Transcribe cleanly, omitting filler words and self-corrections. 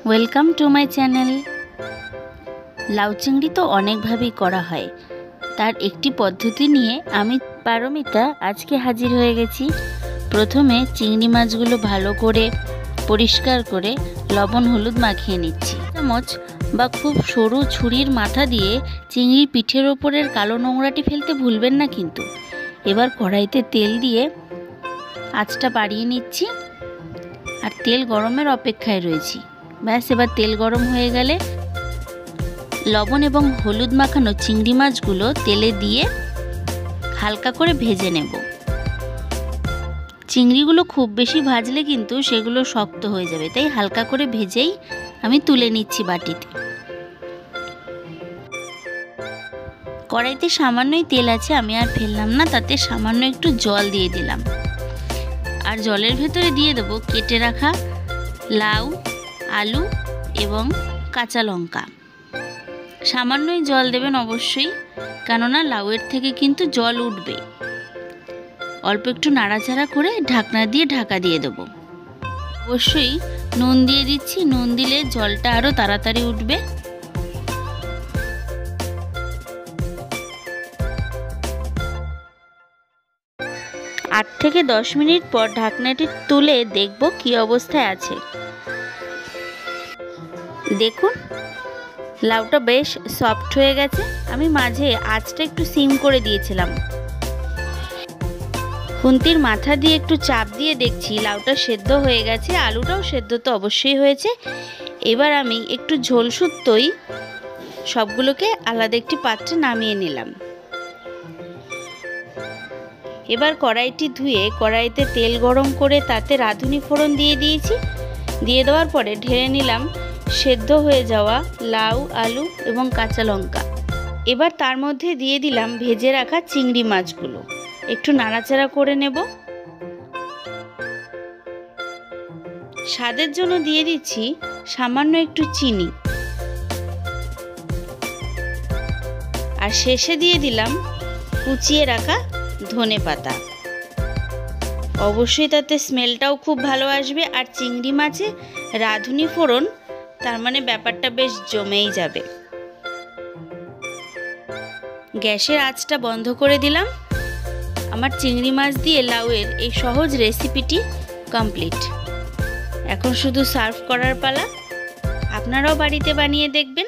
Welcome to my channel. লাউ চিংড়ি তো অনেকভাবেই করা হয়, তার একটি পদ্ধতি নিয়ে আমি পারমিতা আজকে হাজির হয়ে গেছি। প্রথমে চিংড়ি মাছগুলো ভালো করে পরিষ্কার করে লবণ হলুদ মাখিয়ে নিচ্ছি। চামচ বা খুব সরু ছুরির মাথা দিয়ে চিংড়ির পিঠের ওপরের কালো নোংরাটি ফেলতে ভুলবেন না কিন্তু। এবার কড়াইতে তেল দিয়ে আঁচটা বাড়িয়ে নিচ্ছি আর তেল গরমের অপেক্ষায় রয়েছি। ব্যাস, এবার তেল গরম হয়ে গেলে লবণ এবং হলুদ মাখানো চিংড়ি মাছগুলো তেলে দিয়ে হালকা করে ভেজে নেব। চিংড়িগুলো খুব বেশি ভাজলে কিন্তু সেগুলো শক্ত হয়ে যাবে, তাই হালকা করে ভেজেই আমি তুলে নিচ্ছি বাটিতে। কড়াইতে সামান্যই তেল আছে, আমি আর ফেললাম না, তাতে সামান্য একটু জল দিয়ে দিলাম। আর জলের ভেতরে দিয়ে দেবো কেটে রাখা লাউ, আলু এবং কাঁচা লঙ্কা। সামান্যই জল দেবেন অবশ্যই, কেননা লাউয়ের থেকে কিন্তু জল উঠবে। অল্প একটু নাড়াচাড়া করে ঢাকনা দিয়ে ঢাকা দিয়ে দেবো। অবশ্যই নুন দিয়ে দিচ্ছি, নুন দিলে জলটা আরও তাড়াতাড়ি উঠবে। আট থেকে 10 মিনিট পর ঢাকনাটি তুলে দেখব কি অবস্থায় আছে। দেখুন, লাউটা বেশ সফট হয়ে গেছে। আমি মাঝে আঁচটা একটু সিম করে দিয়েছিলাম। খুন্তির মাথা দিয়ে একটু চাপ দিয়ে দেখছি লাউটা সেদ্ধ হয়ে গেছে, আলুটাও সেদ্ধ তো অবশ্যই হয়েছে। এবার আমি একটু ঝোল শুদ্ধই সবগুলোকে আলাদা একটি পাত্রে নামিয়ে নিলাম। এবার কড়াইটি ধুয়ে কড়াইতে তেল গরম করে তাতে রাঁধুনি ফোড়ন দিয়ে দিয়েছি। দিয়ে দেওয়ার পরে ঢেলে নিলাম সেদ্ধ হয়ে যাওয়া লাউ, আলু এবং কাঁচা লঙ্কা। এবার তার মধ্যে দিয়ে দিলাম ভেজে রাখা চিংড়ি মাছগুলো। একটু নাড়াচাড়া করে নেব। স্বাদের জন্য দিয়ে দিচ্ছি সামান্য একটু চিনি। আর শেষে দিয়ে দিলাম কুচিয়ে রাখা ধনেপাতা। অবশ্যই তাতে স্মেলটাও খুব ভালো আসবে। আর চিংড়ি মাছে রাঁধুনি ফোড়ন, তার মানে ব্যাপারটা বেশ জমেই যাবে। গ্যাসের আঁচটা বন্ধ করে দিলাম। আমার চিংড়ি মাছ দিয়ে লাউয়ের এই সহজ রেসিপিটি কমপ্লিট। এখন শুধু সার্ভ করার পালা। আপনারাও বাড়িতে বানিয়ে দেখবেন।